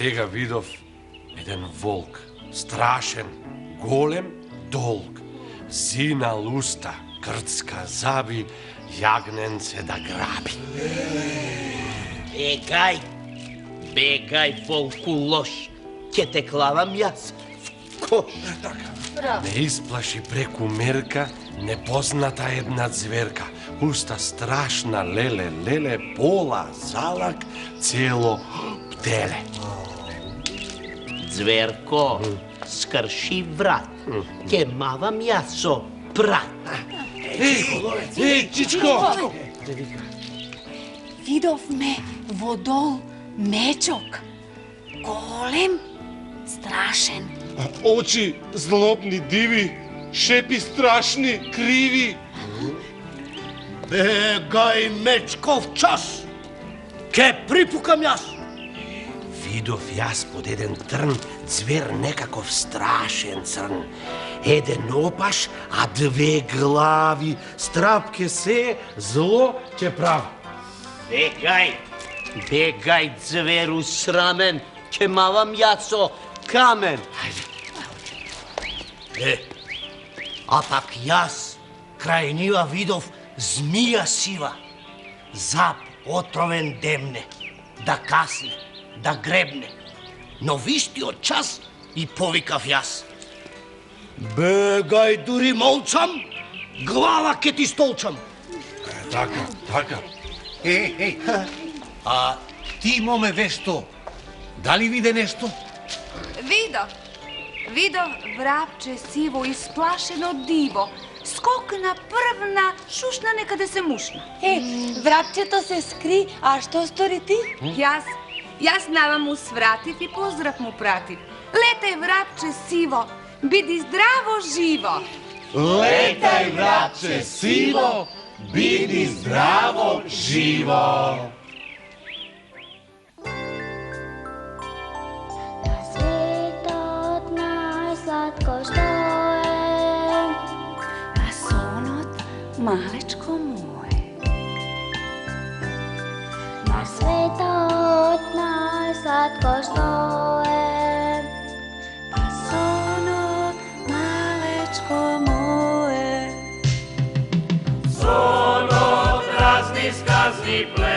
Сега видов еден волк, страшен, голем, долг, зинал уста, крцка заби, јагненце да граби. Бегај, волку лош, ќе те клавам јас в кош. Не исплаши преку мерка непозната една зверка. Уста страшна, леле, пола залак, цело птеле. Зверко, скрши врат, ќе мавам јас со прат. Чичко! Видовме водол мечок. Голем, страшен. Очи злобни, диви, шепи страшни, криви. Бегај, мечков час, ке припукам јас. Видов јас под еден трн звер некаков страшен црн. Еден опаш, а две глави, страпке се, зло ќе прави. Бегај, зверу срамен, ќе мавам јас со камен. А пак јас крај нива видов змија сива, зап отровен демне, да касне, да гребне. Но вистиот час и повикав јас. Бегај, дури молчам, глава ке ти столчам. Така. А ти, моме вешто, дали виде нешто? Видов врапче сиво, исплашено диво. Скокна, првна, шушна некаде се мушна. Врапчето се скри, а што стори ти? Јас нава му свратив и поздрав му пратив. Летај, врапче сиво, биди здраво живо. Летај, врапче сиво, биди здраво живо. Светот најсладко што е, А сонот, малечко мое. на светот најсладко што е, А сонот, малечко мое. Сонот разни сказни пле